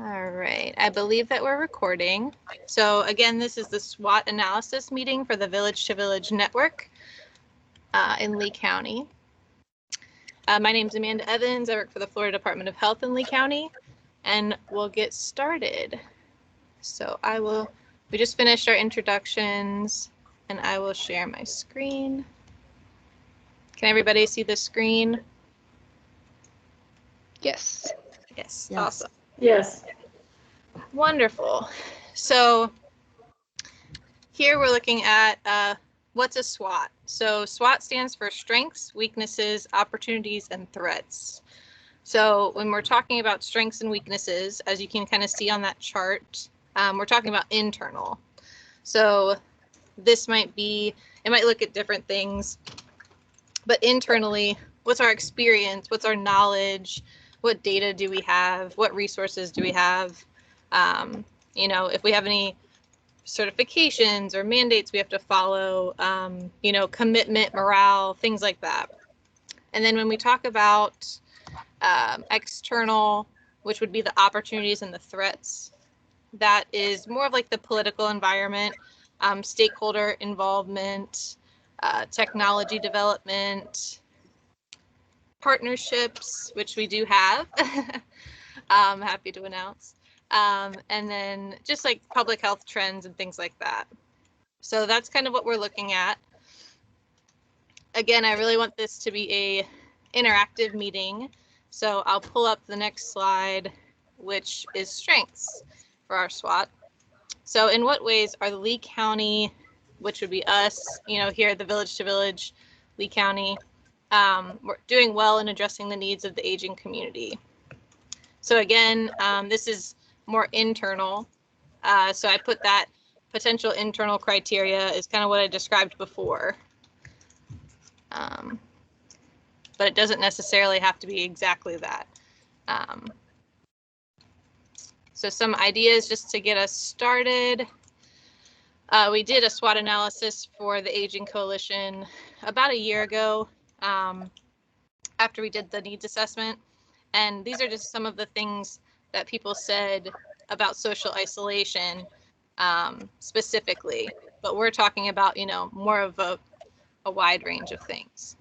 All right, I believe that we're recording. So again, this is the SWOT analysis meeting for the Village to Village Network in Lee County. My name is Amanda Evans. I work for the Florida Department of Health in Lee County, and we'll get started. So we just finished our introductions, and I will share my screen. Can everybody see the screen? Yes. Yes, awesome. Yes. Wonderful. So here we're looking at what's a SWOT. So SWOT stands for strengths, weaknesses, opportunities, and threats. So when we're talking about strengths and weaknesses, as you can kind of see on that chart, we're talking about internal. So this might look at different things, but internally, what's our experience? What's our knowledge? What data do we have? What resources do we have? If we have any certifications or mandates we have to follow, commitment, morale, things like that. And then when we talk about external, which would be the opportunities and the threats, that is more of like the political environment, stakeholder involvement, technology development, partnerships, which we do have, I'm happy to announce. And then just like public health trends and things like that. So that's kind of what we're looking at. Again, I really want this to be a interactive meeting. So I'll pull up the next slide, which is strengths for our SWOT. So in what ways are the Lee County, which would be us, here at the Village to Village, Lee County, we're doing well in addressing the needs of the aging community. So again, this is more internal. So I put that potential internal criteria is kind of what I described before. But it doesn't necessarily have to be exactly that. So some ideas just to get us started. We did a SWOT analysis for the Aging Coalition about a year ago after we did the needs assessment. And these are just some of the things that people said about social isolation specifically. But we're talking about, more of a wide range of things.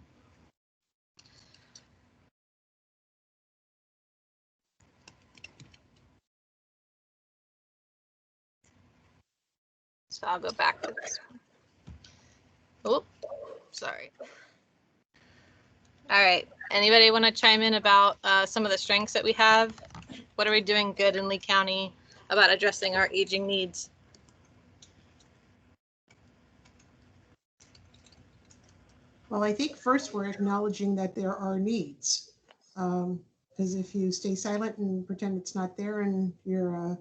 So I'll go back to this one. Oh, sorry. All right. Anybody want to chime in about some of the strengths that we have? What are we doing good in Lee County about addressing our aging needs? Well, I think first we're acknowledging that there are needs. Because if you stay silent and pretend it's not there and you're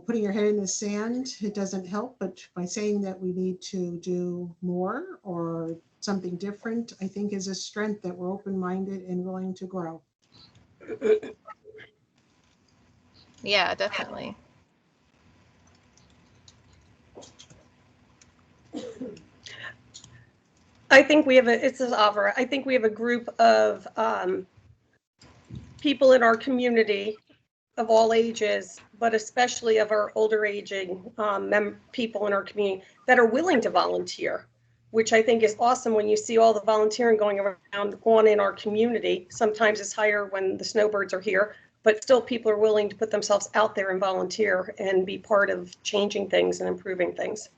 putting your head in the sand, it doesn't help. But by saying that we need to do more or something different, I think is a strength that we're open-minded and willing to grow. Yeah, definitely. I think we have this is Avra. I think we have a group of people in our community of all ages, but especially of our older aging people in our community that are willing to volunteer, which I think is awesome when you see all the volunteering going around on in our community. Sometimes it's higher when the snowbirds are here, but still people are willing to put themselves out there and volunteer and be part of changing things and improving things.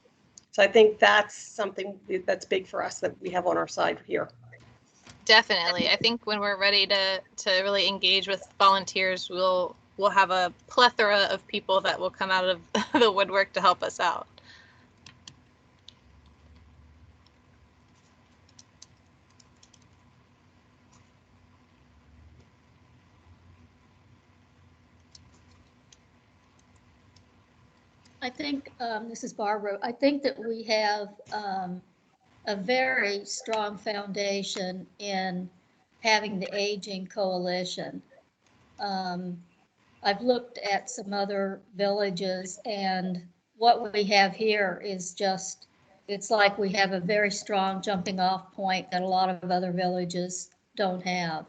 So I think that's something that's big for us that we have on our side here. Definitely. I think when we're ready to really engage with volunteers, we'll have a plethora of people that will come out of the woodwork to help us out. I think, this is Barbara, I think that we have a very strong foundation in having the Aging Coalition. I've looked at some other villages, and what we have here is just, it's like we have a very strong jumping off point that a lot of other villages don't have.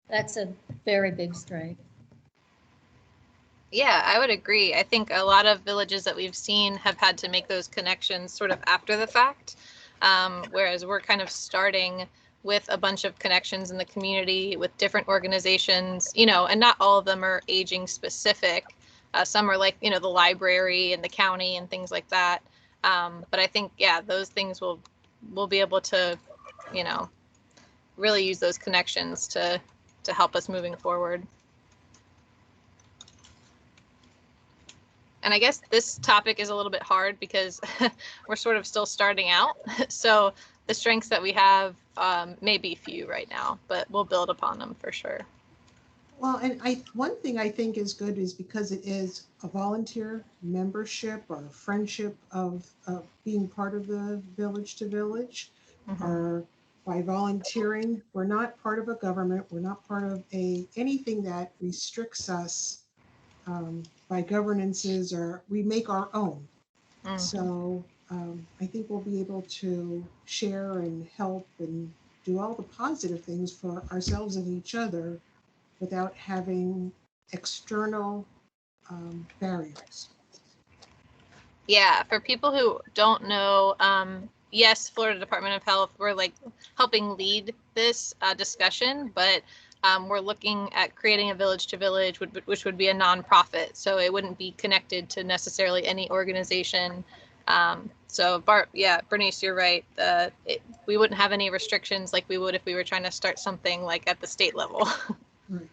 That's a very big strength. Yeah, I would agree. I think a lot of villages that we've seen have had to make those connections sort of after the fact, whereas we're kind of starting with a bunch of connections in the community with different organizations, and not all of them are aging specific. Some are like, the library and the county and things like that. But I think, yeah, those things we'll be able to, you know, really use those connections to help us moving forward. And I guess this topic is a little bit hard because we're sort of still starting out. So the strengths that we have may be few right now, but we'll build upon them for sure. Well, and one thing I think is good is because it is a volunteer membership or friendship of being part of the village to village, Mm-hmm. or by volunteering, we're not part of a government, we're not part of anything that restricts us by governances, or we make our own. Mm-hmm. So I think we'll be able to share and help and do all the positive things for ourselves and each other without having external barriers. Yeah, for people who don't know, yes, Florida Department of Health, we're like helping lead this discussion, but we're looking at creating a village to village, which would be a nonprofit. So it wouldn't be connected to necessarily any organization. So Bernice, you're right. We wouldn't have any restrictions like we would if we were trying to start something like at the state level. Right.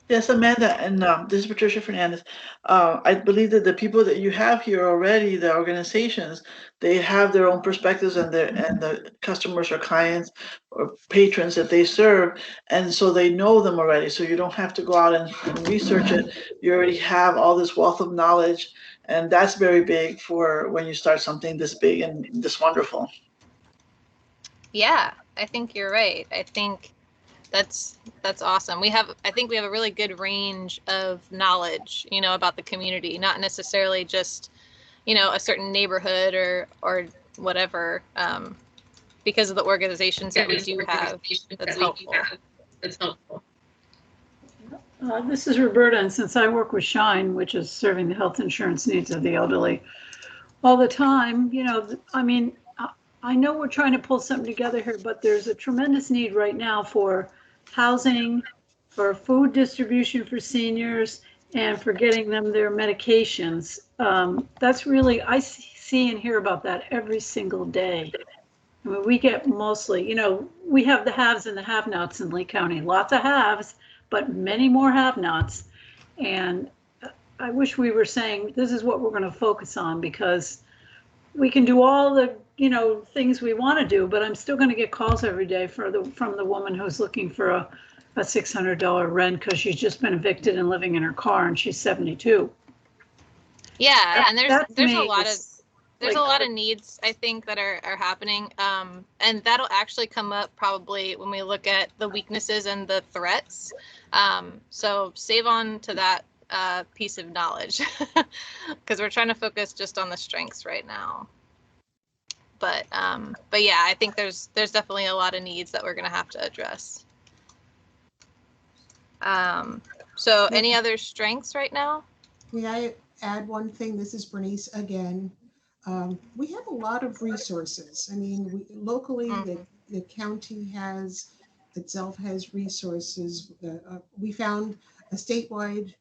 Yes, Amanda, and this is Patricia Fernandez. I believe that the people that you have here already, the organizations, they have their own perspectives, and the customers or clients or patrons that they serve, and so they know them already. So you don't have to go out and research it. You already have all this wealth of knowledge, and that's very big for when you start something this big and this wonderful. Yeah, I think you're right. I think that's awesome. I think we have a really good range of knowledge, about the community, not necessarily just, a certain neighborhood or whatever, because of the organizations that we do have. That's helpful. This is Roberta, and since I work with Shine, which is serving the health insurance needs of the elderly all the time, I know we're trying to pull something together here, but there's a tremendous need right now for housing, for food distribution for seniors, and for getting them their medications. That's really, I see and hear about that every single day. I mean, we get mostly, we have the haves and the have-nots in Lee County. Lots of haves, but many more have-nots. And I wish we were saying, this is what we're going to focus on, because we can do all the, things we want to do, but I'm still going to get calls every day from the woman who's looking for a $600 rent because she's just been evicted and living in her car, and she's 72. Yeah, and there's a lot of like, a lot of needs, I think, that are happening, and that'll actually come up probably when we look at the weaknesses and the threats. So save on to that piece of knowledge, because we're trying to focus just on the strengths right now. But yeah, I think there's definitely a lot of needs that we're going to have to address. So any other strengths right now? May I add one thing? This is Bernice again. We have a lot of resources. I mean, locally, the county itself has resources. We found a statewide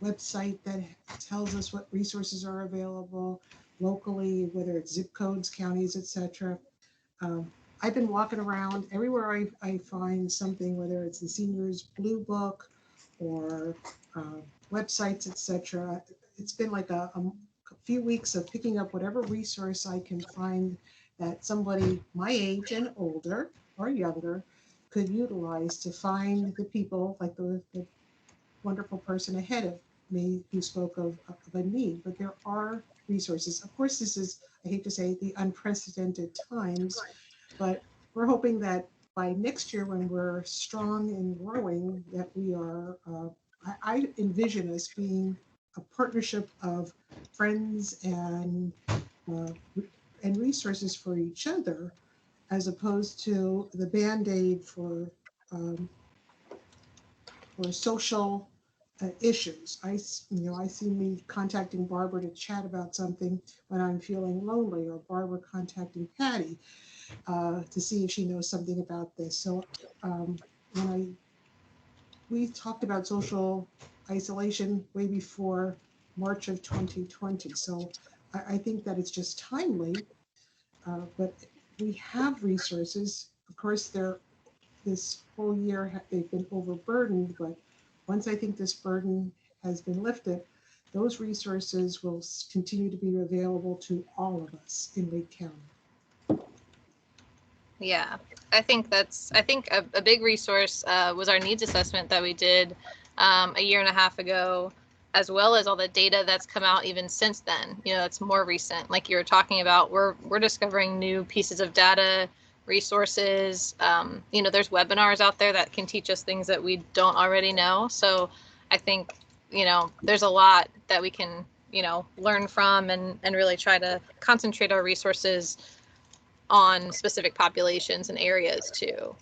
website that tells us what resources are available locally, whether it's zip codes, counties, etc. I've been walking around everywhere I find something, whether it's the Seniors Blue Book or websites, etc. It's been like a few weeks of picking up whatever resource I can find that somebody my age and older or younger could utilize to find the people like the wonderful person ahead of me who spoke of a need. But there are resources. Of course, this is, I hate to say, the unprecedented times, but we're hoping that by next year, when we're strong and growing, that we are, I envision us being a partnership of friends and resources for each other as opposed to the Band-Aid for social issues. I see me contacting Barbara to chat about something when I'm feeling lonely, or Barbara contacting Patty to see if she knows something about this. So we talked about social isolation way before March of 2020. So I think that it's just timely, but we have resources. Of course, this whole year they've been overburdened, but once I think this burden has been lifted, those resources will continue to be available to all of us in Lake County. Yeah, I think a big resource was our needs assessment that we did a year and a half ago, as well as all the data that's come out even since then. You know, it's more recent. Like you were talking about, we're discovering new pieces of data, resources. You know, there's webinars out there that can teach us things that we don't already know. So I think, you know, there's a lot that we can, you know, learn from and really try to concentrate our resources on specific populations and areas too.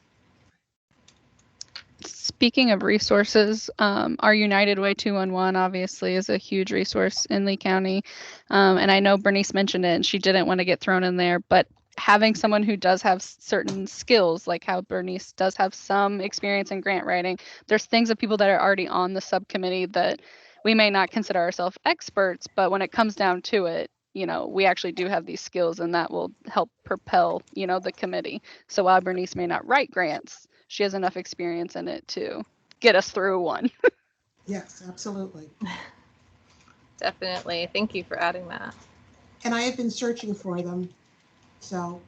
Speaking of resources, our United Way 211 obviously is a huge resource in Lee County. And I know Bernice mentioned it and she didn't want to get thrown in there, but having someone who does have certain skills, like how Bernice does have some experience in grant writing, there's things of people that are already on the subcommittee that we may not consider ourselves experts, but when it comes down to it, you know, we actually do have these skills and that will help propel, you know, the committee. So while Bernice may not write grants, she has enough experience in it to get us through one. Yes, absolutely. Definitely. Thank you for adding that. And I have been searching for them. So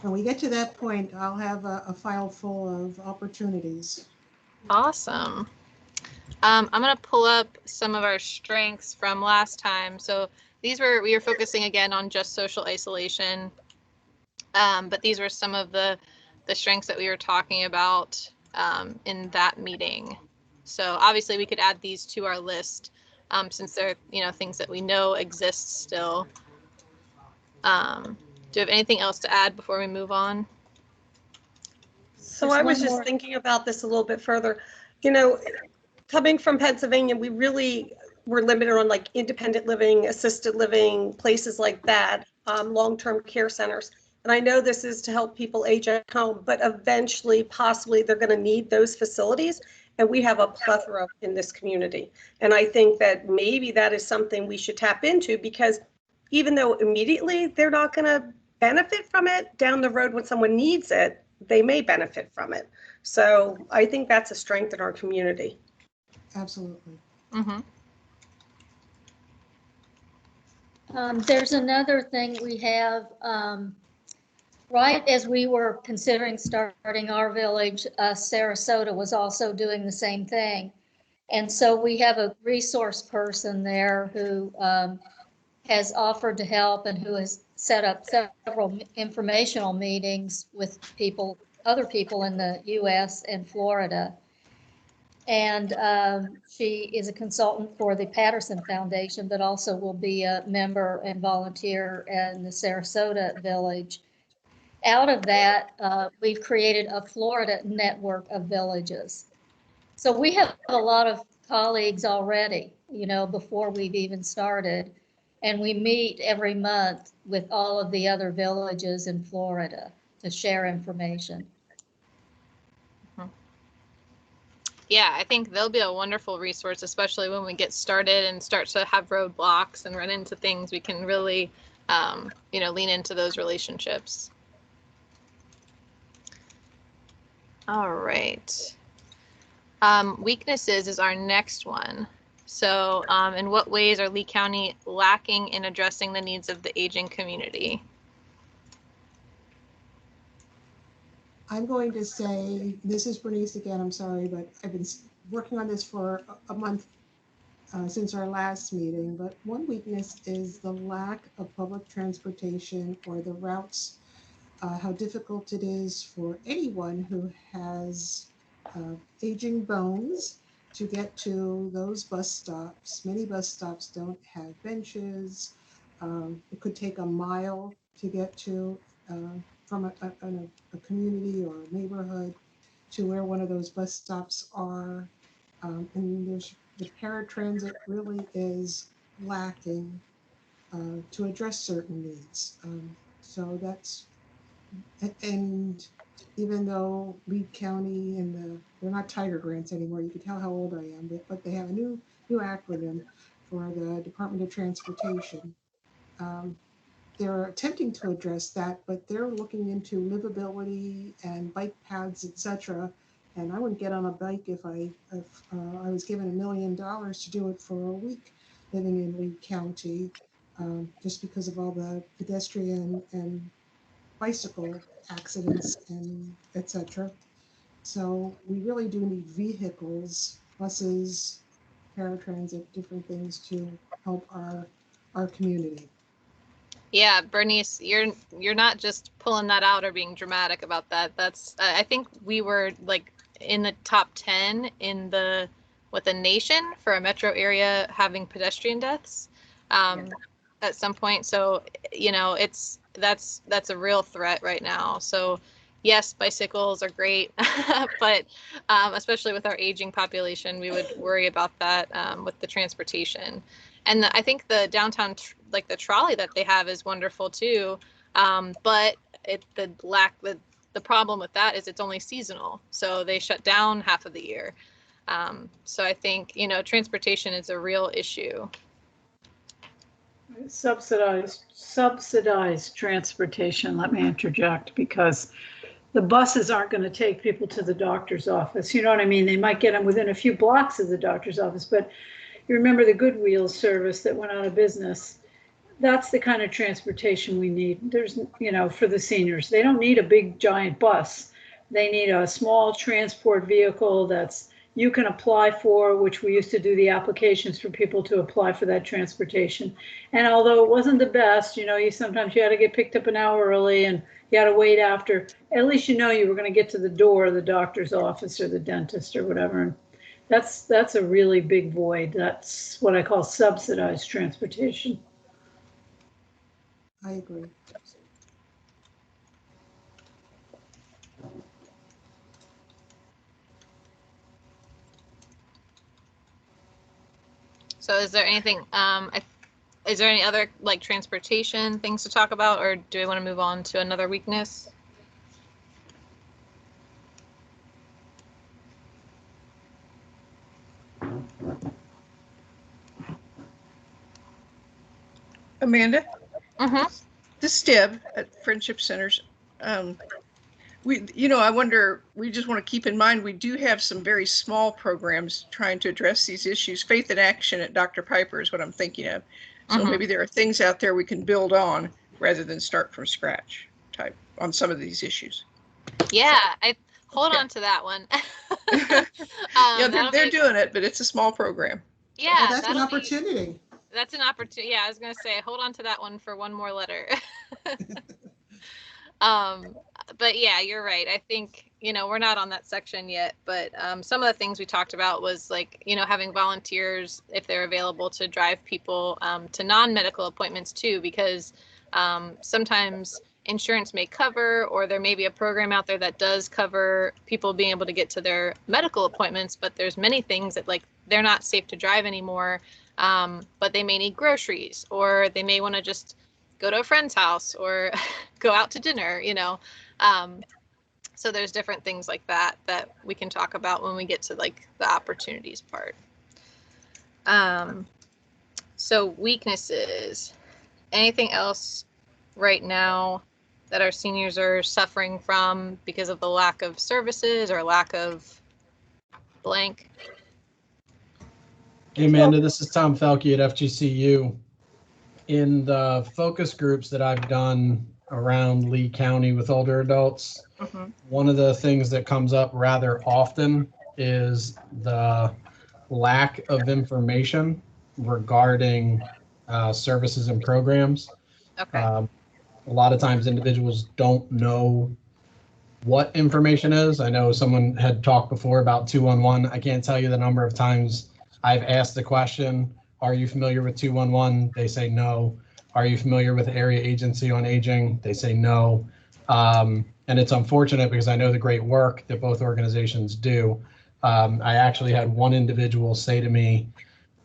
when we get to that point, I'll have a file full of opportunities. Awesome. I'm going to pull up some of our strengths from last time. So we were focusing again on just social isolation. But these were some of the strengths that we were talking about in that meeting. So obviously we could add these to our list since they're, you know, things that we know exist still. Do you have anything else to add before we move on? So I was just thinking about this a little bit further. You know, coming from Pennsylvania, we really were limited on like independent living, assisted living, places like that, long-term care centers. And I know this is to help people age at home, but eventually, possibly, they're going to need those facilities. And we have a plethora in this community. And I think that maybe that is something we should tap into, because even though immediately they're not going to benefit from it, down the road when someone needs it, they may benefit from it. So I think that's a strength in our community. Absolutely. Mm-hmm. There's another thing we have, right as we were considering starting our village, Sarasota was also doing the same thing. And so we have a resource person there who has offered to help and who has set up several informational meetings with other people in the US and Florida. And she is a consultant for the Patterson Foundation, but also will be a member and volunteer in the Sarasota Village. Out of that, we've created a Florida network of villages. So we have a lot of colleagues already, you know, before we've even started. And we meet every month with all of the other villages in Florida to share information. Yeah, I think they'll be a wonderful resource, especially when we get started and start to have roadblocks and run into things. We can really, you know, lean into those relationships. All right. Weaknesses is our next one. So in what ways are Lee County lacking in addressing the needs of the aging community? I'm going to say, this is Bernice again, I'm sorry, but I've been working on this for a month since our last meeting, but one weakness is the lack of public transportation or the routes, how difficult it is for anyone who has aging bones to get to those bus stops. Many bus stops don't have benches. It could take a mile to get to from a community or a neighborhood to where one of those bus stops are. And the paratransit really is lacking to address certain needs. So that's, and even though Lee County and they're not Tiger Grants anymore, you can tell how old I am, but they have a new acronym for the Department of Transportation. They're attempting to address that, but they're looking into livability and bike paths, etc. And I wouldn't get on a bike if I was given $1 million to do it for a week living in Lee County, just because of all the pedestrian and bicycle accidents and etc. So we really do need vehicles, buses, paratransit, different things to help our community. Yeah, Bernice, you're not just pulling that out or being dramatic about that. That's I think we were like in the top 10 in the nation for a metro area having pedestrian deaths at some point. So, that's a real threat right now. So, yes, bicycles are great, but especially with our aging population, we would worry about that with the transportation. And I think the downtown, like the trolley that they have is wonderful too. But the problem with that is it's only seasonal. So they shut down half of the year. So I think, transportation is a real issue. Subsidized transportation, let me interject, because the buses aren't going to take people to the doctor's office. You know what I mean? They might get them within a few blocks of the doctor's office, but you remember the Good Wheels service that went out of business. That's the kind of transportation we need. There's, for the seniors, they don't need a big giant bus. They need a small transport vehicle that's you can apply for, which we used to do the applications for people to apply for that transportation. And although it wasn't the best, sometimes you had to get picked up an hour early and you had to wait after, at least you were going to get to the door of the doctor's office or the dentist or whatever. And that's a really big void. That's what I call subsidized transportation. I agree. So is there anything, is there any other like transportation things to talk about, or do we want to move on to another weakness? Amanda? Mm-hmm. This is Deb at Friendship Centers. I wonder, we just want to keep in mind, we do have some very small programs trying to address these issues. Faith in Action at Dr. Piper is what I'm thinking of. So maybe there are things out there we can build on rather than start from scratch type on some of these issues. Yeah, I hold on to that one. Yeah, they're doing it, but it's a small program. Yeah, well, that's an opportunity. That's an opportunity. Yeah, I was gonna say, hold on to that one for one more letter. But yeah, you're right. I think, we're not on that section yet, but some of the things we talked about was like, having volunteers, if they're available, to drive people to non-medical appointments too, because sometimes insurance may cover, or there may be a program out there that does cover people being able to get to their medical appointments, but there's many things that like they're not safe to drive anymore, but they may need groceries, or they may want to just go to a friend's house or go out to dinner, so there's different things like that we can talk about when we get to like the opportunities part. So weaknesses, anything else right now that our seniors are suffering from because of the lack of services or lack of blank? Hey, Amanda, this is Tom Felke at FGCU. In the focus groups that I've done around Lee County with older adults, one of the things that comes up rather often is the lack of information regarding services and programs. Okay. A lot of times individuals don't know what information is. I know someone had talked before about 211. I can't tell you the number of times I've asked the question, are you familiar with 211? They say no. Are you familiar with Area Agency on Aging? They say no. And it's unfortunate because I know the great work that both organizations do. I actually had one individual say to me,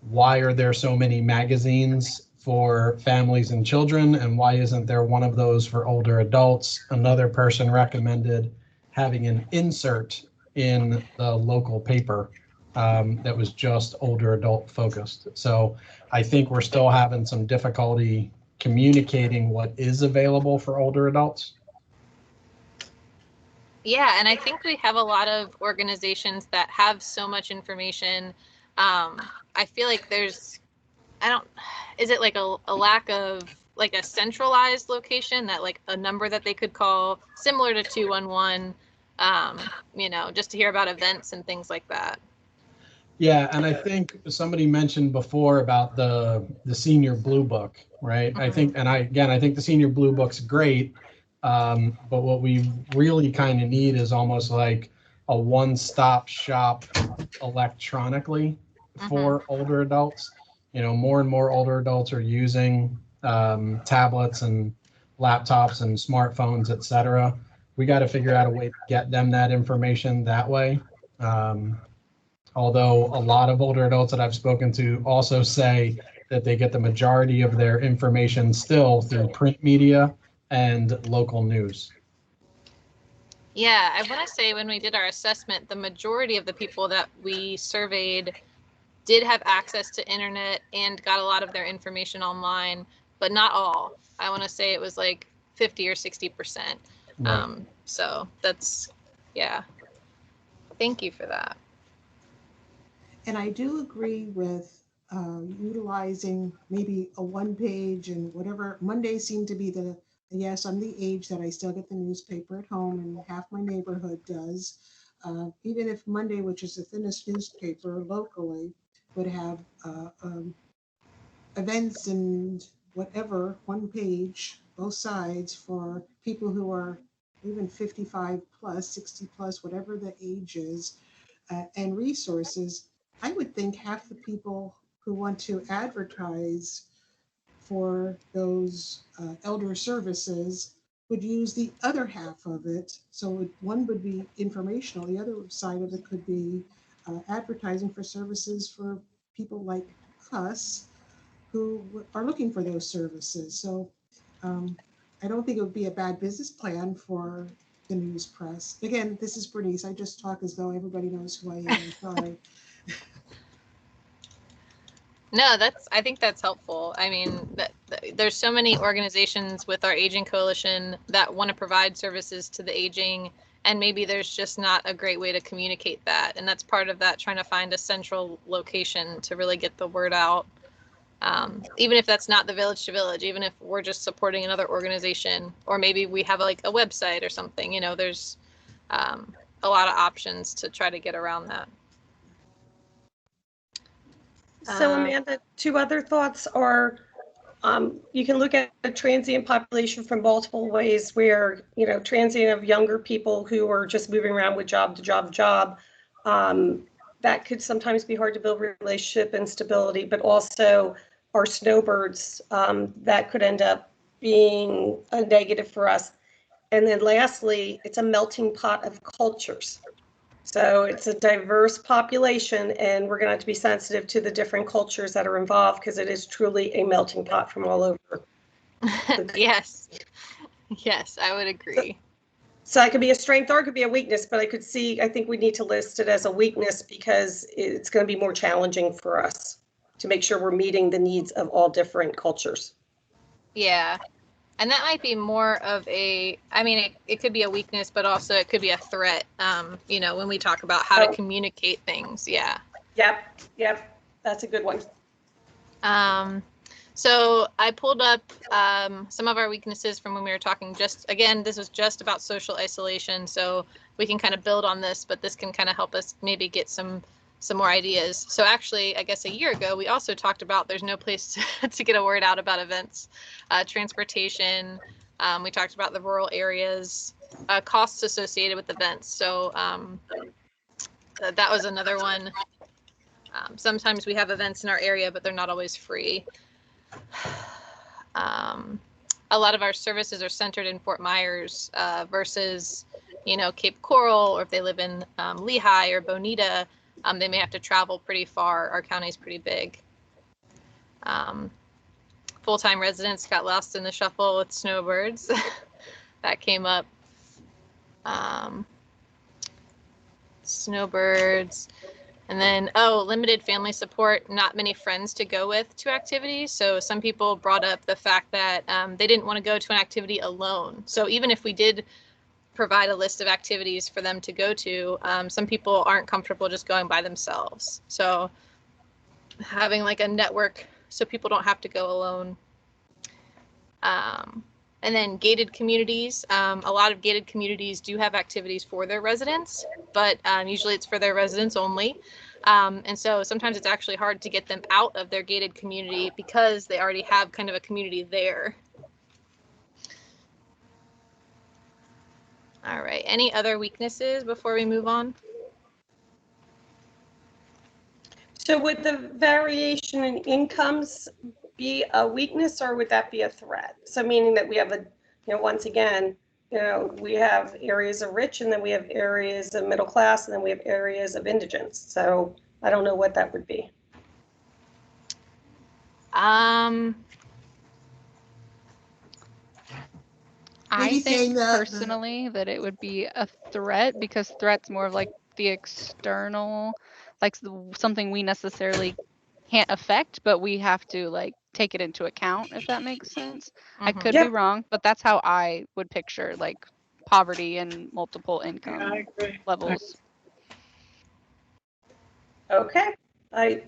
why are there so many magazines for families and children, and why isn't there one of those for older adults? Another person recommended having an insert in the local paper that was just older adult focused. So I think we're still having some difficulty communicating what is available for older adults. Yeah, and I think we have a lot of organizations that have so much information. I feel like there's, is it like a lack of like a centralized location that like a number that they could call similar to 211, just to hear about events and things like that. Yeah, and I think somebody mentioned before about the senior blue book, right? I think, and I think the senior blue book's great, but what we really kind of need is almost like a one-stop shop electronically for older adults. More and more older adults are using tablets and laptops and smartphones, et cetera. We got to figure out a way to get them that information that way. Although a lot of older adults that I've spoken to also say that they get the majority of their information still through print media and local news. Yeah, I want to say when we did our assessment, the majority of the people that we surveyed did have access to internet and got a lot of their information online, but not all. I want to say it was like 50 or 60%. Right. So that's, yeah. Thank you for that. And I do agree with utilizing maybe a one page and whatever. Mondays seem to be yes, I'm the age that I still get the newspaper at home and half my neighborhood does. Even if Monday, which is the thinnest newspaper locally, would have events and whatever, one page, both sides for people who are even 55 plus, 60 plus, whatever the age is, and resources, I would think half the people who want to advertise for those elder services would use the other half of it. So one would be informational, the other side of it could be advertising for services for people like us who are looking for those services. So I don't think it would be a bad business plan for the news press. Again, this is Bernice. I just talk as though everybody knows who I am. Sorry. No, I think that's helpful. I mean, there's so many organizations with our Aging Coalition that want to provide services to the aging, and maybe there's just not a great way to communicate that. And that's part of that, trying to find a central location to really get the word out. Even if that's not the village to village, even if we're just supporting another organization, or maybe we have like a website or something, there's a lot of options to try to get around that. So Amanda, two other thoughts are, you can look at a transient population from multiple ways where, transient of younger people who are just moving around with job to job to job. That could sometimes be hard to build relationship and stability, but also our snowbirds, that could end up being a negative for us. And then lastly, it's a melting pot of cultures. So it's a diverse population, and we're going to have to be sensitive to the different cultures that are involved, because it is truly a melting pot from all over. Yes, I would agree. So it could be a strength or it could be a weakness, but I think we need to list it as a weakness because it's going to be more challenging for us to make sure we're meeting the needs of all different cultures. Yeah. And that might be more of it could be a weakness, but also it could be a threat, when we talk about how to communicate things. Yeah. Yep. That's a good one. So I pulled up some of our weaknesses from when we were talking. This was just about social isolation. So we can kind of build on this, but this can kind of help us maybe get some more ideas. So actually, I guess a year ago, we also talked about there's no place to get a word out about events, transportation. We talked about the rural areas, costs associated with events. So that was another one. Sometimes we have events in our area, but they're not always free. a lot of our services are centered in Fort Myers versus, Cape Coral, or if they live in Lehigh or Bonita, they may have to travel pretty far. Our county's pretty big. Full-time residents got lost in the shuffle with snowbirds. That came up. Snowbirds. And then, limited family support, not many friends to go with to activities. So some people brought up the fact that they didn't want to go to an activity alone. So even if we did provide a list of activities for them to go to, some people aren't comfortable just going by themselves. So having like a network so people don't have to go alone. And then gated communities. A lot of gated communities do have activities for their residents, but usually it's for their residents only. And so sometimes it's actually hard to get them out of their gated community because they already have kind of a community there. All right, any other weaknesses before we move on? So would the variation in incomes be a weakness, or would that be a threat? So meaning that we have once again, we have areas of rich, and then we have areas of middle class, and then we have areas of indigence. So I don't know what that would be. I think personally that it would be a threat, because threat's more of like the external, like something we necessarily can't affect, but we have to like take it into account, if that makes sense. I could be wrong, but that's how I would picture like poverty and multiple income levels. Okay, I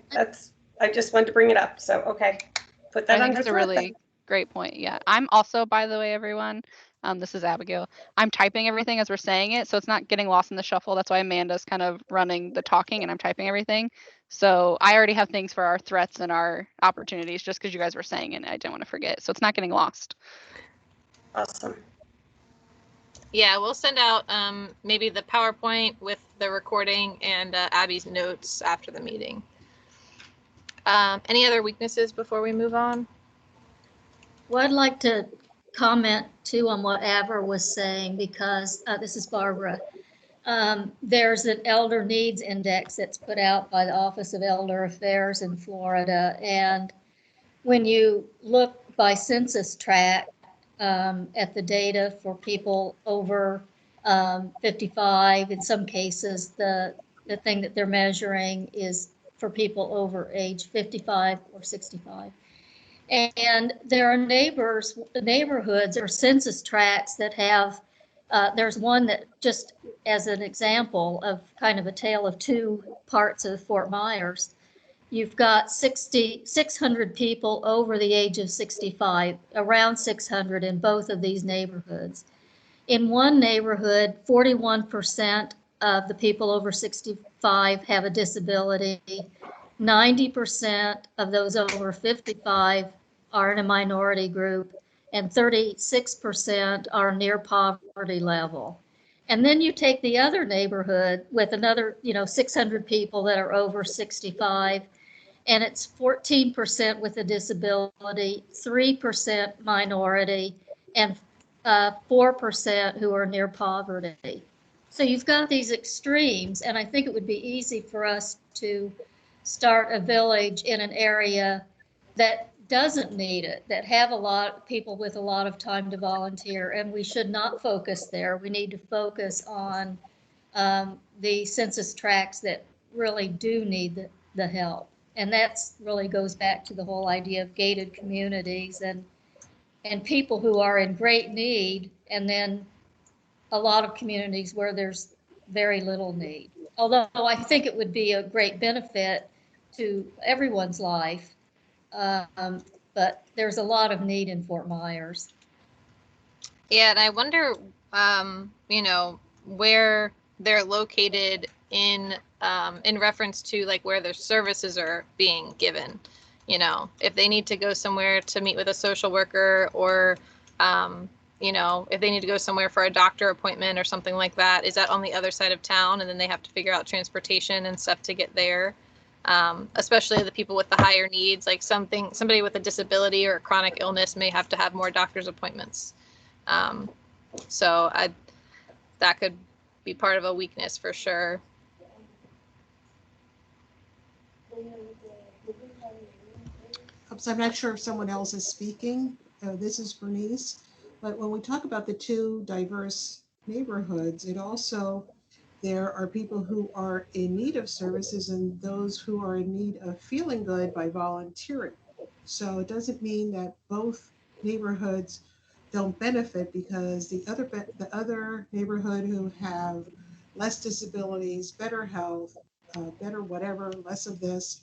just wanted to bring it up. So okay, put that I think under it's a threat really then. great point. Yeah, I'm also, by the way, everyone, this is Abigail. I'm typing everything as we're saying it, so it's not getting lost in the shuffle. That's why Amanda's kind of running the talking and I'm typing everything. So I already have things for our threats and our opportunities just because you guys were saying it and I didn't want to forget. So it's not getting lost. Awesome. Yeah, we'll send out maybe the PowerPoint with the recording and Abby's notes after the meeting. Any other weaknesses before we move on? Well, I'd like to comment too on what Avra was saying, because this is Barbara. There's an Elder Needs Index that's put out by the Office of Elder Affairs in Florida. And when you look by census tract at the data for people over 55, in some cases, the thing that they're measuring is for people over age 55 or 65. And there are neighborhoods or census tracts that have, there's one that, just as an example of kind of a tale of two parts of Fort Myers, you've got 600 people over the age of 65, around 600 in both of these neighborhoods. In one neighborhood, 41% of the people over 65 have a disability. 90% of those over 55 are in a minority group, and 36% are near poverty level. And then you take the other neighborhood with another, 600 people that are over 65, and it's 14% with a disability, 3% minority, and 4% who are near poverty. So you've got these extremes, and I think it would be easy for us to start a village in an area that doesn't need it, that have a lot of people with a lot of time to volunteer, and we should not focus there. We need to focus on the census tracts that really do need the help. And that's really goes back to the whole idea of gated communities and people who are in great need, and then a lot of communities where there's very little need. Although I think it would be a great benefit to everyone's life, but there's a lot of need in Fort Myers. Yeah, and I wonder, where they're located in reference to like where their services are being given. If they need to go somewhere to meet with a social worker, or if they need to go somewhere for a doctor appointment or something like that, is that on the other side of town, and then they have to figure out transportation and stuff to get there? especially the people with the higher needs, like somebody with a disability or a chronic illness may have to have more doctor's appointments. So that could be part of a weakness for sure. So I'm not sure if someone else is speaking. This is Bernice. But when we talk about the two diverse neighborhoods, there are people who are in need of services and those who are in need of feeling good by volunteering. So it doesn't mean that both neighborhoods don't benefit, because the other neighborhood who have less disabilities, better health, better whatever, less of this,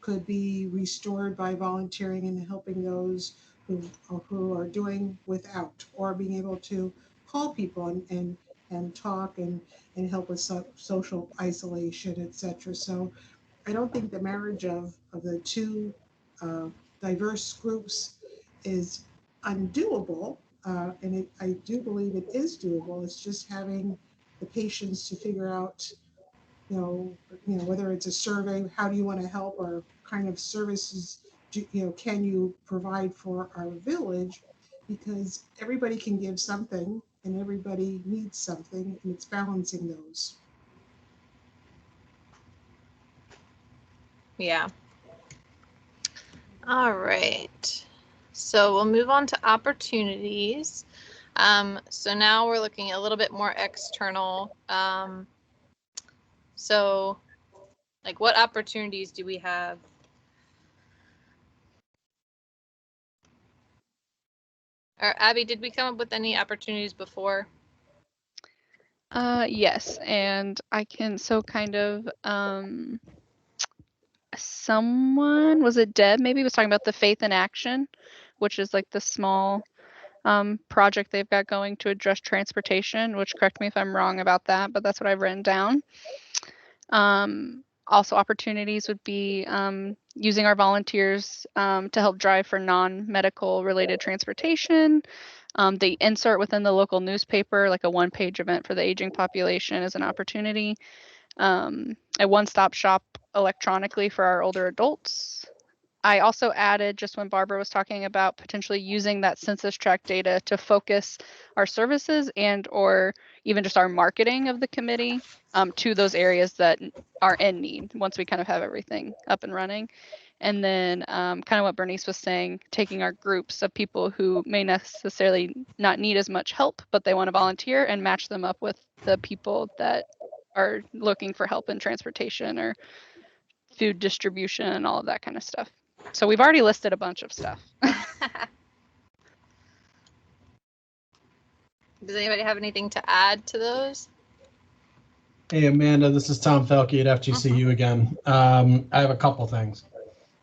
could be restored by volunteering and helping those who are doing without, or being able to call people and talk and help with social isolation, etc. So I don't think the marriage of the two diverse groups is undoable, and I do believe it is doable. It's just having the patience to figure out, whether it's a survey, how do you want to help, or kind of services can you provide for our village, because everybody can give something and everybody needs something, and it's balancing those. Yeah. All right. So we'll move on to opportunities. So now we're looking a little bit more external. So like, what opportunities do we have? Or Abby, did we come up with any opportunities before? Yes, and I can kind of someone, was it Deb maybe, was talking about the Faith in Action, which is like the small project they've got going to address transportation, which, correct me if I'm wrong about that, but that's what I've written down. Also opportunities would be using our volunteers to help drive for non-medical related transportation. They insert within the local newspaper, like a one-page event for the aging population, is an opportunity. A one-stop shop electronically for our older adults. I also added, just when Barbara was talking about potentially using that census tract data to focus our services and or even just our marketing of the committee to those areas that are in need once we kind of have everything up and running. And then kind of what Bernice was saying, taking our groups of people who may necessarily not need as much help, but they want to volunteer, and match them up with the people that are looking for help in transportation or food distribution and all of that kind of stuff. So we've already listed a bunch of stuff. Does anybody have anything to add to those? Hey, Amanda, this is Tom Felke at FGCU again. I have a couple things.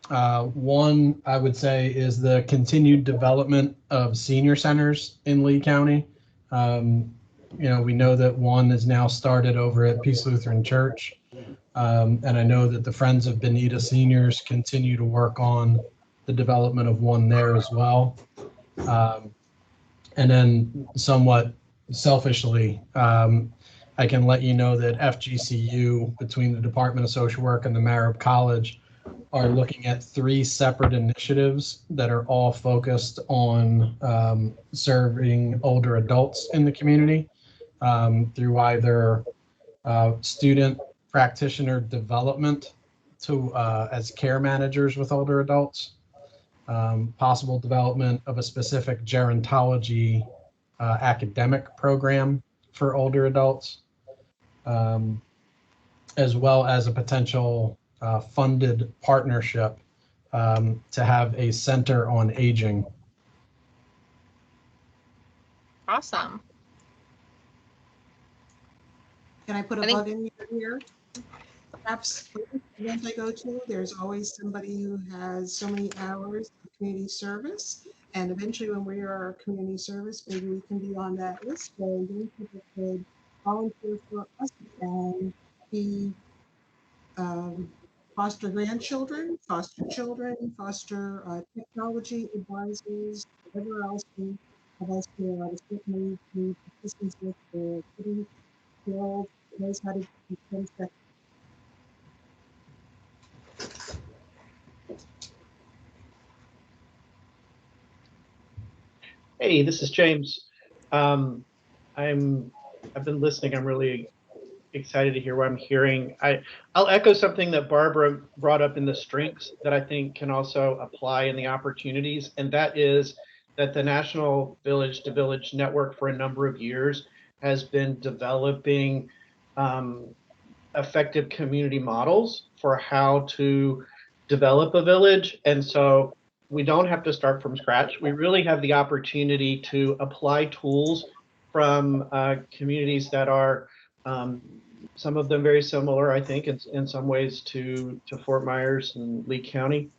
One, I would say, is the continued development of senior centers in Lee County. We know that one is now started over at Peace Lutheran Church. And I know that the Friends of Benita Seniors continue to work on the development of one there as well. And then somewhat selfishly, I can let you know that FGCU, between the Department of Social Work and the Marib College, are looking at 3 separate initiatives that are all focused on serving older adults in the community through either student practitioner development to as care managers with older adults, possible development of a specific gerontology academic program for older adults, as well as a potential funded partnership to have a center on aging. Awesome. Can I put a bug in here? Perhaps the event I go to, there's always somebody who has so many hours of community service. And eventually, when we are community service, maybe we can be on that list. So then people could volunteer for us and be foster grandchildren, foster children, foster technology advisors, whatever else we have us to certainly need assistance with the city field knows how to become. Hey, this is James. I've been listening. I'm really excited to hear what I'm hearing. I'll echo something that Barbara brought up in the strengths that I think can also apply in the opportunities, and that is that the National Village to Village Network for a number of years has been developing effective community models for how to develop a village. And so we don't have to start from scratch. We really have the opportunity to apply tools from communities that are some of them very similar, I think, in some ways to Fort Myers and Lee County.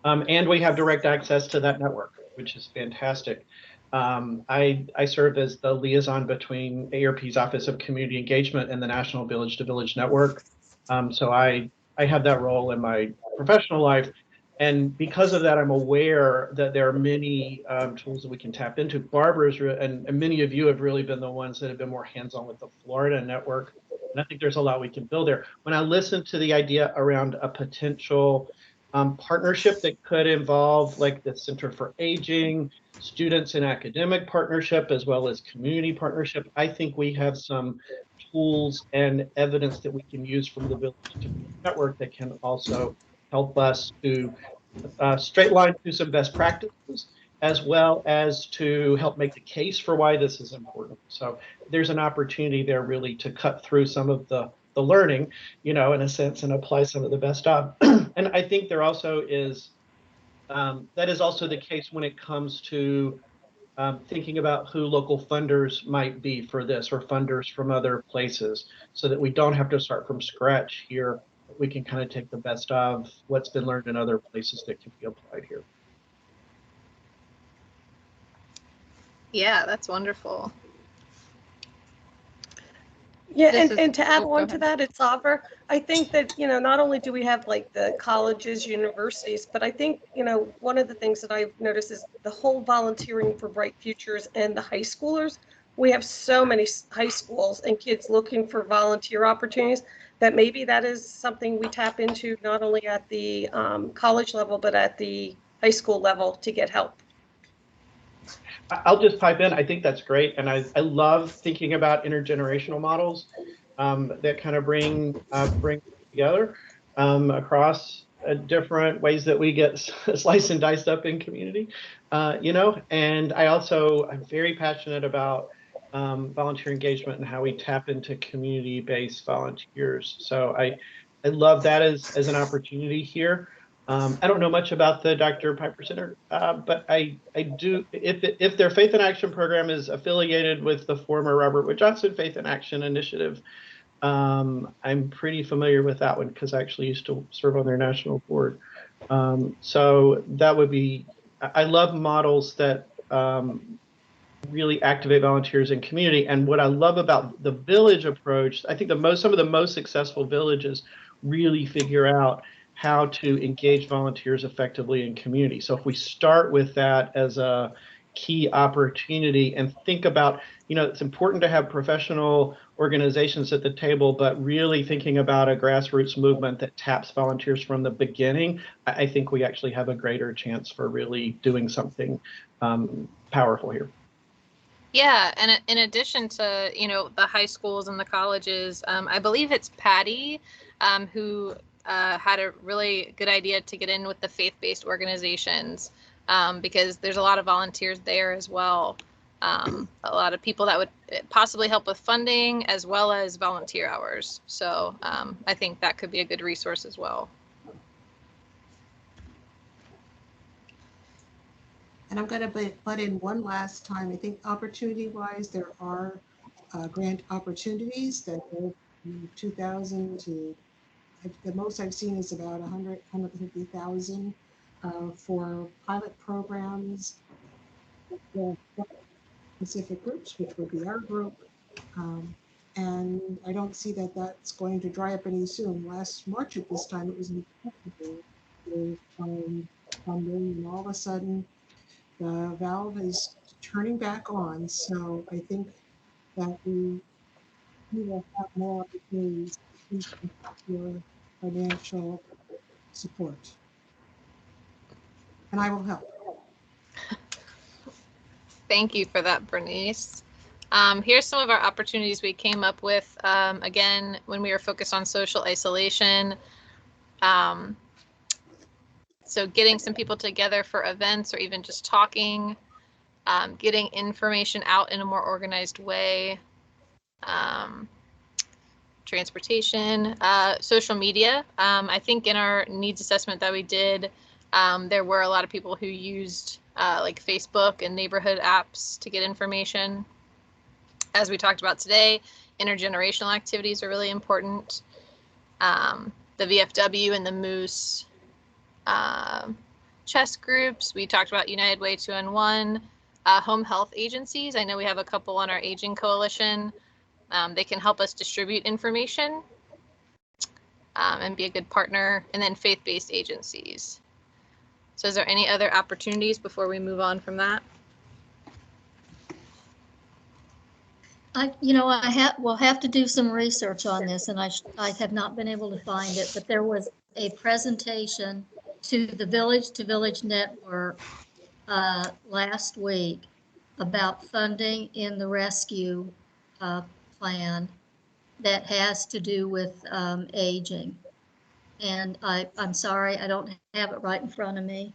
And we have direct access to that network, which is fantastic. I serve as the liaison between ARP's Office of Community Engagement and the National Village to Village Network. So I have that role in my professional life. And because of that, I'm aware that there are many tools that we can tap into. Barbara's and many of you have really been the ones that have been more hands-on with the Florida network. And I think there's a lot we can build there. When I listen to the idea around a potential partnership that could involve like the Center for Aging, students and academic partnership, as well as community partnership, I think we have some tools and evidence that we can use from the Village to Village network that can also help us to straight line through some best practices, as well as to help make the case for why this is important. So there's an opportunity there really to cut through some of the learning, in a sense, and apply some of the best stuff. And I think there also is, that is also the case when it comes to thinking about who local funders might be for this, or funders from other places, so that we don't have to start from scratch here. We can kind of take the best of what's been learned in other places that can be applied here. Yeah, that's wonderful. Yeah, This is- and to add oh, go on to ahead. that, it's Oliver. I think that, not only do we have like the colleges, universities, but I think, one of the things that I've noticed is the whole volunteering for Bright Futures and the high schoolers. We have so many high schools and kids looking for volunteer opportunities that maybe that is something we tap into not only at the college level, but at the high school level to get help. I'll just pipe in. I think that's great. And I love thinking about intergenerational models that kind of bring together across different ways that we get sliced and diced up in community, and I'm very passionate about volunteer engagement and how we tap into community-based volunteers. So I love that as an opportunity here. I don't know much about the Dr. Piper Center, but I do. If their Faith in Action program is affiliated with the former Robert Wood Johnson Faith in Action Initiative, I'm pretty familiar with that one because I actually used to serve on their national board. So that would be. I love models that really activate volunteers in community. And what I love about the village approach, I think some of the most successful villages really figure out how to engage volunteers effectively in community. So if we start with that as a key opportunity and think about, it's important to have professional organizations at the table, but really thinking about a grassroots movement that taps volunteers from the beginning, I think we actually have a greater chance for really doing something powerful here. Yeah, and in addition to, the high schools and the colleges, I believe it's Patty who had a really good idea to get in with the faith-based organizations because there's a lot of volunteers there as well. A lot of people that would possibly help with funding as well as volunteer hours. So I think that could be a good resource as well. And I'm going to butt in one last time. I think opportunity-wise, there are grant opportunities that go from 2,000 to the most I've seen is about 150,000 for pilot programs for specific groups, which would be our group. And I don't see that that's going to dry up any soon. Last March at this time, it was incredible with funding, and all of a sudden, the valve is turning back on. So I think that we will have more opportunities for financial support. And I will help. Thank you for that, Bernice. Here's some of our opportunities we came up with, again, when we were focused on social isolation. So getting some people together for events or even just talking, getting information out in a more organized way, transportation, social media. I think in our needs assessment that we did, there were a lot of people who used like Facebook and neighborhood apps to get information. As we talked about today, intergenerational activities are really important. The VFW and the Moose chess groups. We talked about United Way 2-in-1. Home health agencies. I know we have a couple on our aging coalition. They can help us distribute information and be a good partner. And then faith-based agencies. So is there any other opportunities before we move on from that? We'll have to do some research on this, and I have not been able to find it, but there was a presentation to the Village to Village Network last week about funding in the rescue plan that has to do with aging. And I'm sorry, I don't have it right in front of me,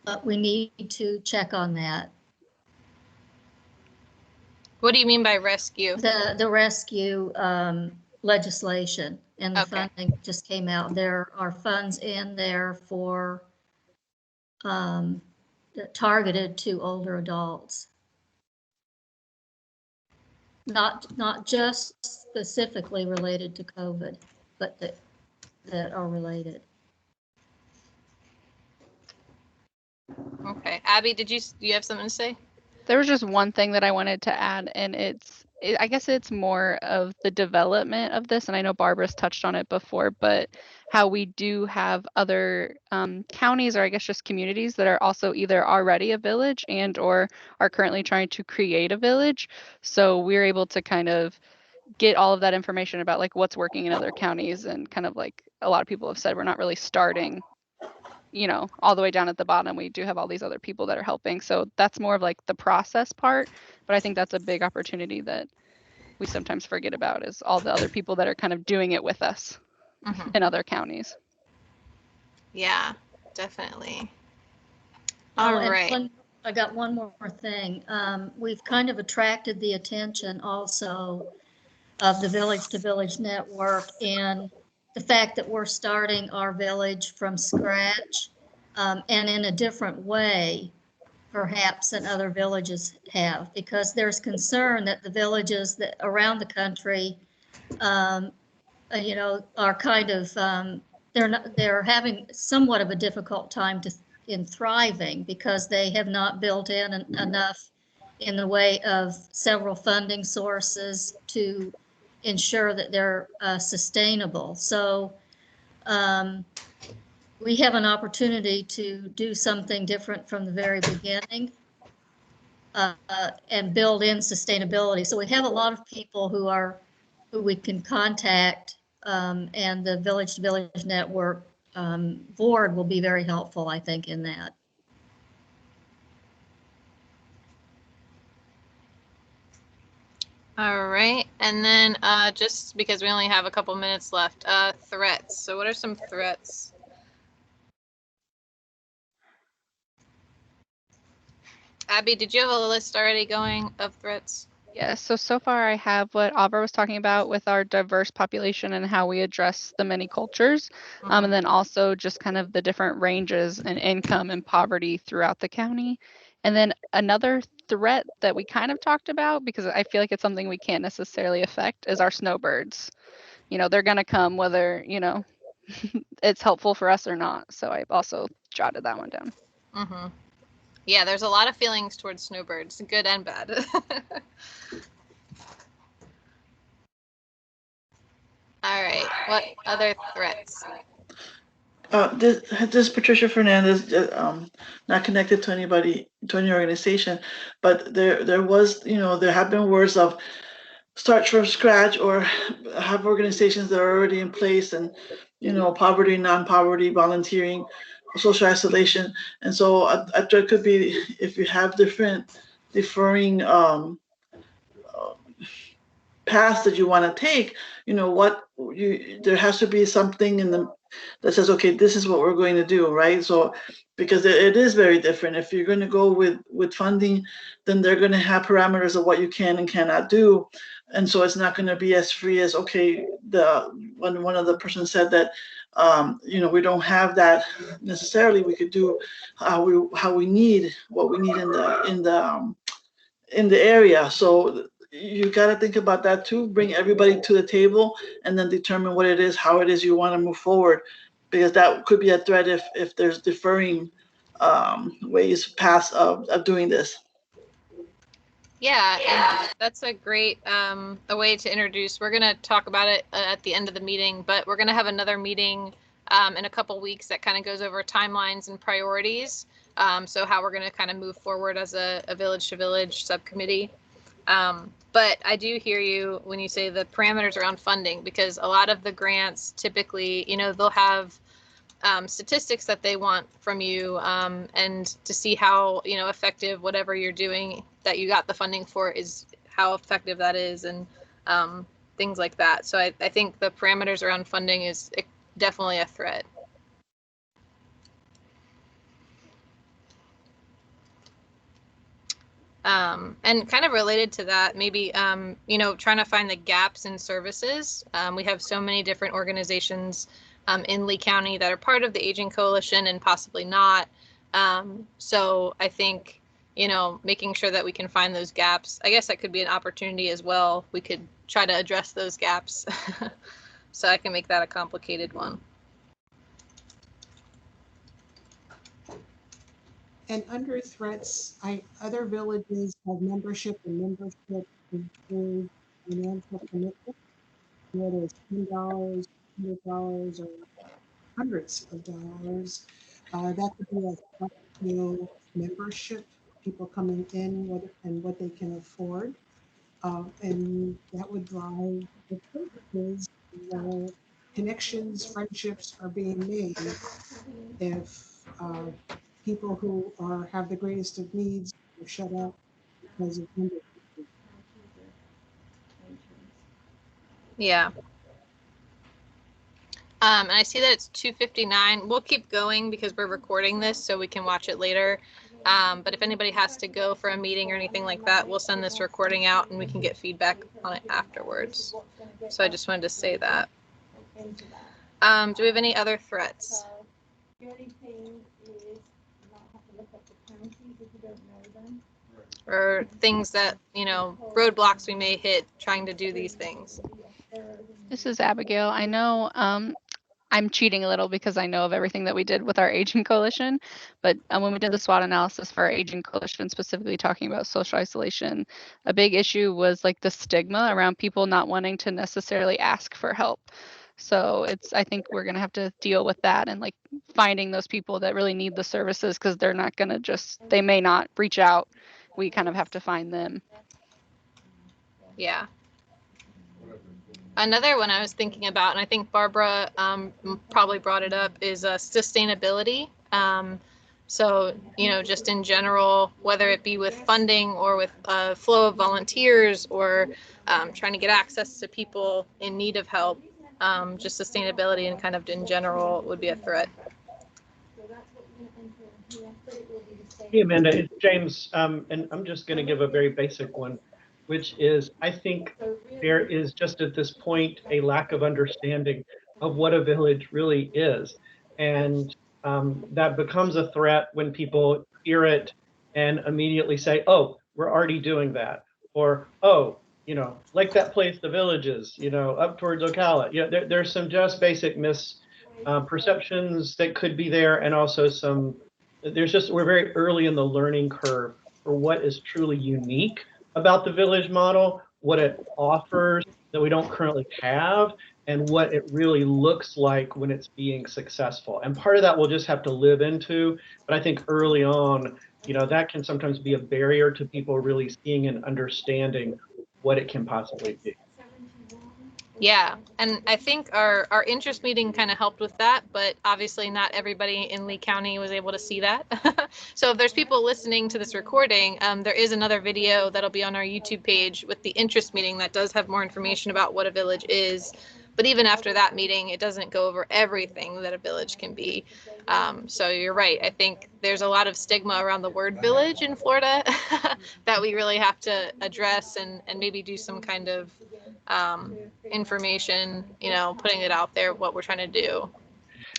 but we need to check on that. What do you mean by rescue? The rescue legislation and the Okay. funding just came out. There are funds in there for targeted to older adults. Not just specifically related to COVID, but that are related. Okay. Abby, do you have something to say? There was just one thing that I wanted to add, and I guess it's more of the development of this, and I know Barbara's touched on it before, but how we do have other counties, or I guess just communities, that are also either already a village and or are currently trying to create a village. So we're able to kind of get all of that information about like what's working in other counties, and kind of like a lot of people have said, we're not really starting all the way down at the bottom. We do have all these other people that are helping. So that's more of like the process part. But I think that's a big opportunity that we sometimes forget about, is all the other people that are kind of doing it with us in other counties. Yeah, definitely. All All right. I got one more thing. We've kind of attracted the attention also of the Village to Village Network and the fact that we're starting our village from scratch and in a different way, perhaps, than other villages have, because there's concern that the villages that around the country, are kind of they're having somewhat of a difficult time in thriving because they have not built in enough in the way of several funding sources to ensure that they're sustainable. So we have an opportunity to do something different from the very beginning and build in sustainability. So we have a lot of people who we can contact, and the Village to Village Network board will be very helpful, I think, in that. All right. And then just because we only have a couple minutes left, threats. So what are some threats? Abby, did you have a list already going of threats? Yeah, so far I have what Avra was talking about with our diverse population and how we address the many cultures. And then also just kind of the different ranges in income and poverty throughout the county. And then another threat that we kind of talked about, because I feel like it's something we can't necessarily affect, is our snowbirds. They're going to come whether, it's helpful for us or not. So I've also jotted that one down. Yeah, there's a lot of feelings towards snowbirds, good and bad. All right, what other threats? This is Patricia Fernandez, not connected to anybody, to any organization, but there was, there have been words of start from scratch or have organizations that are already in place, and, poverty, non-poverty, volunteering, social isolation. And so there could be, if you have different deferring paths that you want to take, there has to be something in the that says, okay, this is what we're going to do, right? So because it is very different. If you're going to go with funding, then they're going to have parameters of what you can and cannot do, and so it's not going to be as free as, okay, one of the persons said that we don't have that necessarily. We could do how we need what we need in the area. So you got to think about that too. Bring everybody to the table and then determine what it is, how it is you want to move forward, because that could be a threat if there's differing paths of doing this. Yeah, and that's a great a way to introduce. We're going to talk about it at the end of the meeting, but we're going to have another meeting in a couple weeks that kind of goes over timelines and priorities. So how we're going to kind of move forward as a village to village subcommittee. But I do hear you when you say the parameters around funding, because a lot of the grants typically, they'll have statistics that they want from you, and to see how effective whatever you're doing that you got the funding for is, how effective that is, and things like that. So I think the parameters around funding is definitely a threat. And kind of related to that, maybe, trying to find the gaps in services. We have so many different organizations in Lee County that are part of the Aging Coalition and possibly not. So I think, making sure that we can find those gaps, I guess that could be an opportunity as well. We could try to address those gaps. So I can make that a complicated one. And under threats, other villages have membership, and membership includes financial commitment, whether it's $10, $100, or hundreds of dollars. That could be a structural membership, people coming in and what they can afford. And that would drive the purchases. Connections, friendships are being made if people who have the greatest of needs are shut up because of membership. Yeah. And I see that it's 2:59. We'll keep going because we're recording this so we can watch it later. But if anybody has to go for a meeting or anything like that, we'll send this recording out and we can get feedback on it afterwards. So I just wanted to say that. Do we have any other threats? Or things that, roadblocks we may hit trying to do these things? This is Abigail. I know I'm cheating a little because I know of everything that we did with our Aging Coalition, but when we did the SWOT analysis for our Aging Coalition, specifically talking about social isolation, a big issue was like the stigma around people not wanting to necessarily ask for help. So I think we're going to have to deal with that and like finding those people that really need the services, because they're not going to they may not reach out. We kind of have to find them. Yeah. Another one I was thinking about, and I think Barbara probably brought it up, is sustainability. So, just in general, whether it be with funding or with flow of volunteers, or trying to get access to people in need of help, just sustainability and kind of in general would be a threat. Hey, Amanda, it's James, and I'm just going to give a very basic one, which is, I think there is just at this point a lack of understanding of what a village really is. And that becomes a threat when people hear it and immediately say, oh, we're already doing that. Or, oh, like that place, the Villages, up towards Ocala. There's some just basic misperceptions that could be there, and also we're very early in the learning curve for what is truly unique about the village model, what it offers that we don't currently have, and what it really looks like when it's being successful. And part of that we'll just have to live into, but I think early on, that can sometimes be a barrier to people really seeing and understanding what it can possibly be. Yeah, and I think our interest meeting kind of helped with that, but obviously not everybody in Lee County was able to see that. So if there's people listening to this recording, there is another video that'll be on our YouTube page with the interest meeting that does have more information about what a village is. But even after that meeting, it doesn't go over everything that a village can be. So you're right. I think there's a lot of stigma around the word village in Florida that we really have to address and maybe do some kind of information, putting it out there, what we're trying to do.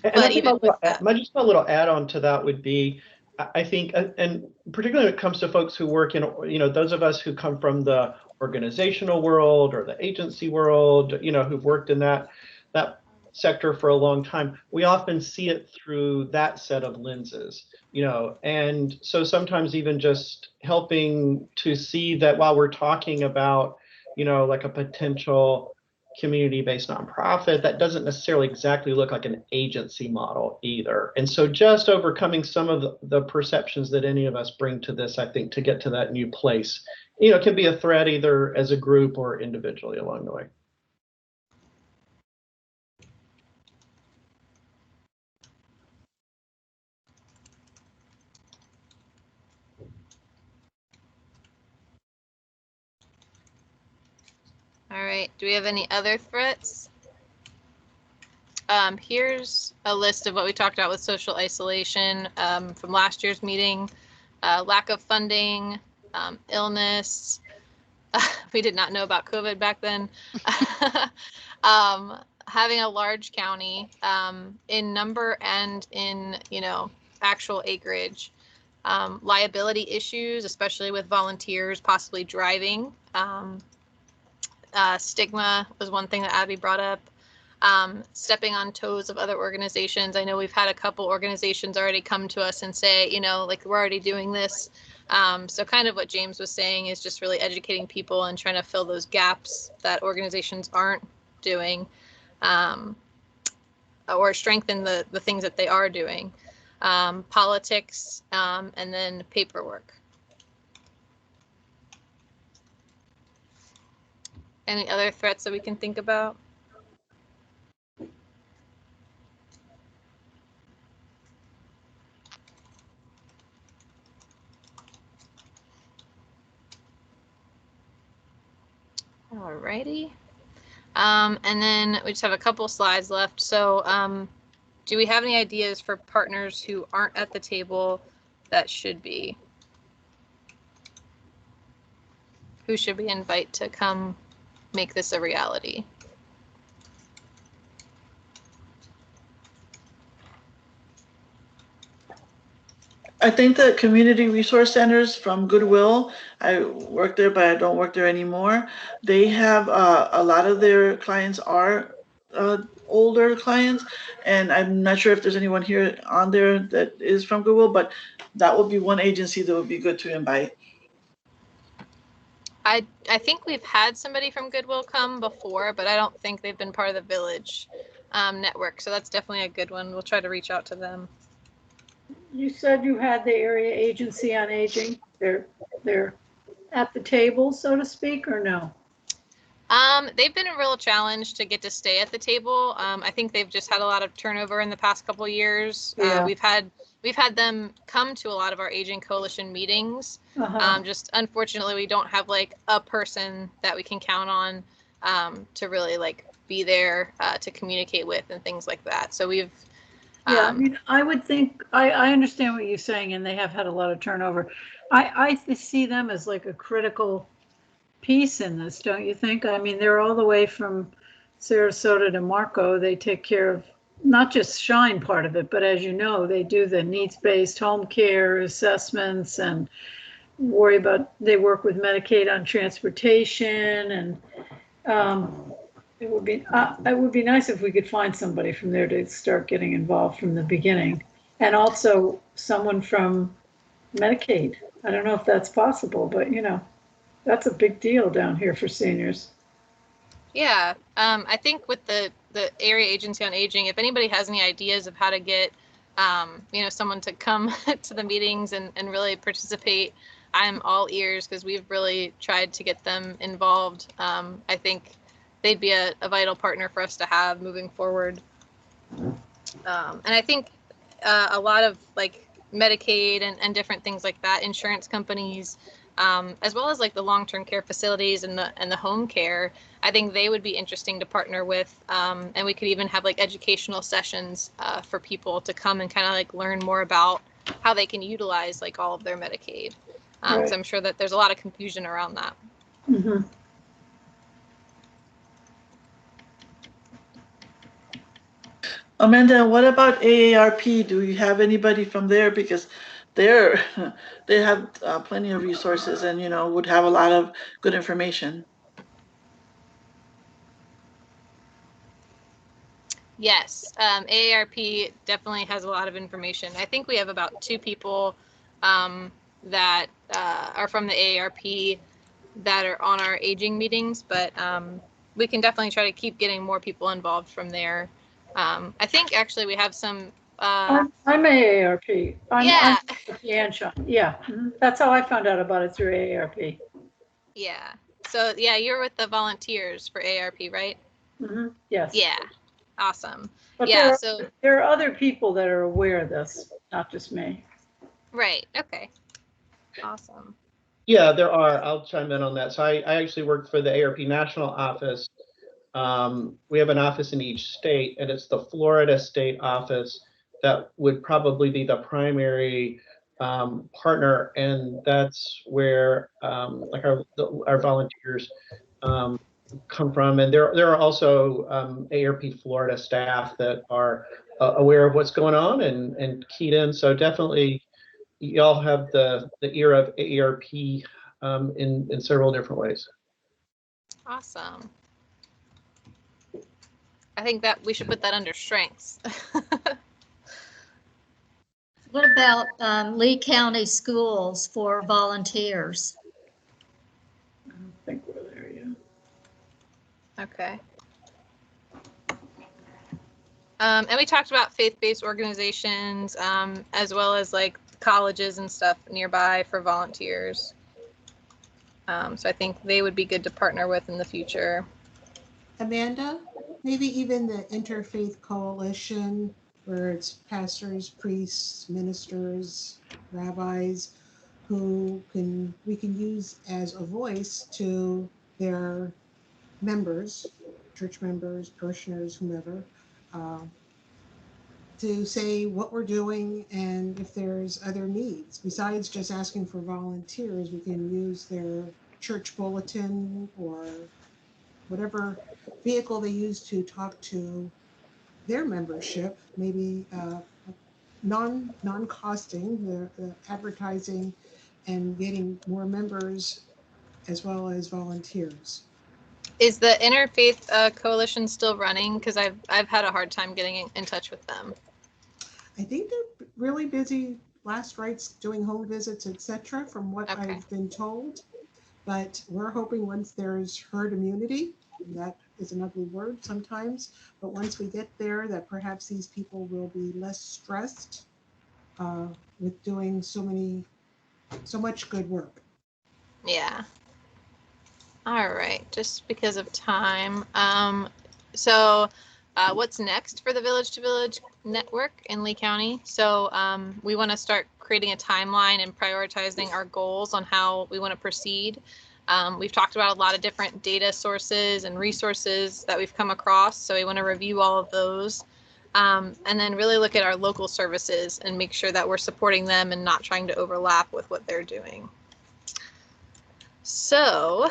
And But I think even with that, just a little add-on to that would be, I think, and particularly when it comes to folks who work in, those of us who come from the organizational world or the agency world, who've worked in that sector for a long time, we often see it through that set of lenses, and so sometimes even just helping to see that while we're talking about, like a potential community-based nonprofit, that doesn't necessarily exactly look like an agency model either. And so just overcoming some of the perceptions that any of us bring to this, I think, to get to that new place, can be a threat either as a group or individually along the way. all right, do we have any other threats? Here's a list of what we talked about with social isolation from last year's meeting. Lack of funding, illness. We did not know about COVID back then. Having a large county in number and in, actual acreage. Liability issues, especially with volunteers possibly driving. Stigma was one thing that Abby brought up. Stepping on toes of other organizations. I know we've had a couple organizations already come to us and say, like, we're already doing this. So kind of what James was saying is just really educating people and trying to fill those gaps that organizations aren't doing, or strengthen the things that they are doing. Politics, and then paperwork. Any other threats that we can think about? Alrighty. And then we just have a couple slides left. So do we have any ideas for partners who aren't at the table that should be? Who should we invite to come make this a reality? I think the community resource centers from Goodwill, I work there, but I don't work there anymore. They have a lot of their clients are older clients, and I'm not sure if there's anyone here on there that is from Goodwill, but that would be one agency that would be good to invite. I think we've had somebody from Goodwill come before, but I don't think they've been part of the Village network. So that's definitely a good one. We'll try to reach out to them. You said you had the area agency on aging. They're at the table, so to speak, or no? They've been a real challenge to get to stay at the table. I think they've just had a lot of turnover in the past couple of years. Yeah. We've had them come to a lot of our Aging Coalition meetings. Just unfortunately, we don't have like a person that we can count on to really like be there to communicate with and things like that. So we've yeah, I mean, I would think, I understand what you're saying, and they have had a lot of turnover. I see them as like a critical piece in this, don't you think? I mean, they're all the way from Sarasota to Marco. They take care of not just Shine part of it, but as you know, they do the needs-based home care assessments and they work with Medicaid on transportation, and it would be nice if we could find somebody from there to start getting involved from the beginning, and also someone from Medicaid. I don't know if that's possible, but that's a big deal down here for seniors. Yeah, I think with the Area Agency on Aging, if anybody has any ideas of how to get someone to come to the meetings and really participate, I'm all ears, because we've really tried to get them involved. I think they'd be a vital partner for us to have moving forward. And I think a lot of like Medicaid and different things like that, insurance companies, as well as like the long-term care facilities and the home care, I think they would be interesting to partner with. And we could even have like educational sessions for people to come and kind of like learn more about how they can utilize like all of their Medicaid. Right. So I'm sure that there's a lot of confusion around that. Mm-hmm. Amanda, what about AARP? Do you have anybody from there? Because they're they have plenty of resources and would have a lot of good information. Yes, AARP definitely has a lot of information. I think we have about 2 people that are from the AARP that are on our aging meetings, but we can definitely try to keep getting more people involved from there. I think actually we have some. I'm AARP. Yeah. Yeah, that's how I found out about it, through AARP. Yeah. So yeah, you're with the volunteers for AARP, right? Mm-hmm. Yes. Yeah. Awesome. But Yeah. there are other people that are aware of this, not just me. Right. Okay. Awesome. Yeah, there are. I'll chime in on that. So I actually work for the AARP national office. We have an office in each state, and it's the Florida state office that would probably be the primary partner, and that's where like our volunteers come from. And there are also AARP Florida staff that are aware of what's going on and keyed in. So definitely, y'all have the ear of AARP in several different ways. Awesome. I think that we should put that under strengths. What about Lee County Schools for volunteers? I don't think we're there yet. Okay. And we talked about faith-based organizations, as well as like colleges and stuff nearby for volunteers. So I think they would be good to partner with in the future. Amanda, maybe even the Interfaith Coalition, where it's pastors, priests, ministers, rabbis, who we can use as a voice to their members, church members, parishioners, whomever, to say what we're doing and if there's other needs. Besides just asking for volunteers, we can use their church bulletin or whatever vehicle they use to talk to their membership, maybe non-costing the advertising and getting more members as well as volunteers. Is the Interfaith Coalition still running? Because I've had a hard time getting in touch with them. I think they're really busy last rites doing home visits, etc., from what I've been told. But we're hoping once there's herd immunity, that is an ugly word sometimes, but once we get there, that perhaps these people will be less stressed with doing so much good work. Yeah. All right, just because of time. So what's next for the Village to Village network in Lee County? So we want to start creating a timeline and prioritizing our goals on how we want to proceed. We've talked about a lot of different data sources and resources that we've come across, so we want to review all of those. And then really look at our local services and make sure that we're supporting them and not trying to overlap with what they're doing. So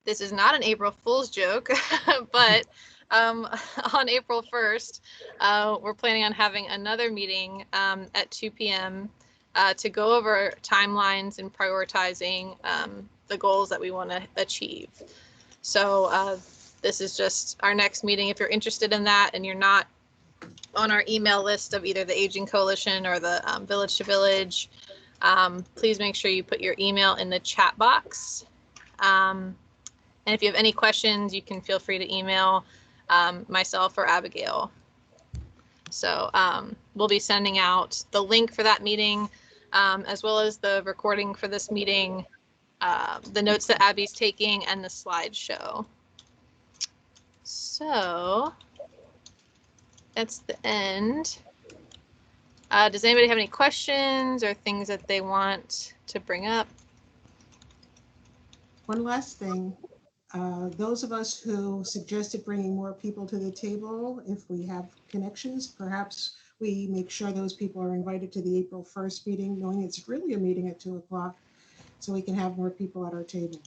this is not an April Fool's joke, but on April 1st, we're planning on having another meeting at 2 p.m. To go over timelines and prioritizing the goals that we want to achieve. So this is just our next meeting. If you're interested in that and you're not on our email list of either the Aging Coalition or the Village to Village, please make sure you put your email in the chat box. And if you have any questions, you can feel free to email myself or Abigail. So we'll be sending out the link for that meeting, as well as the recording for this meeting the notes that Abby's taking and the slideshow. So that's the end. Does anybody have any questions or things that they want to bring up? One last thing. Those of us who suggested bringing more people to the table, if we have connections, perhaps we make sure those people are invited to the April 1st meeting, knowing it's really a meeting at 2 o'clock, so we can have more people at our table.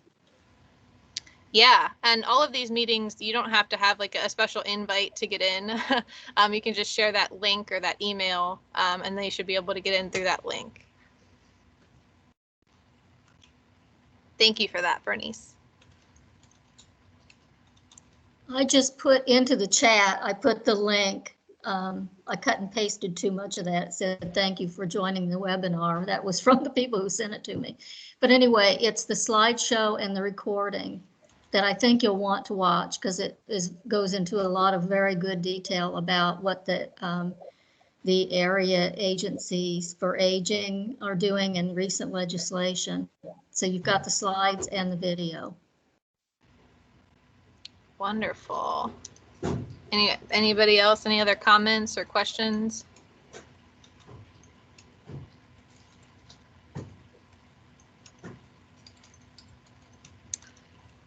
Yeah, and all of these meetings, you don't have to have like a special invite to get in. You can just share that link or that email, and they should be able to get in through that link. Thank you for that, Bernice. I just put into the chat, I put the link. I cut and pasted too much of that. It said, thank you for joining the webinar. That was from the people who sent it to me. But anyway, it's the slideshow and the recording that I think you'll want to watch, because it goes into a lot of very good detail about what the area agencies for aging are doing in recent legislation. So you've got the slides and the video. Wonderful. Anybody else? Any other comments or questions?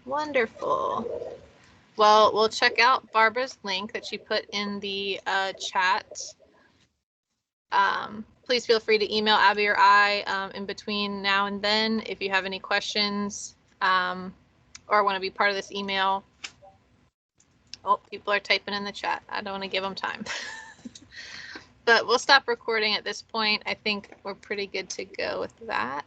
Wonderful. Well, we'll check out Barbara's link that she put in the chat. Please feel free to email Abby or I in between now and then if you have any questions or want to be part of this email. Oh, people are typing in the chat. I don't want to give them time. But we'll stop recording at this point. I think we're pretty good to go with that.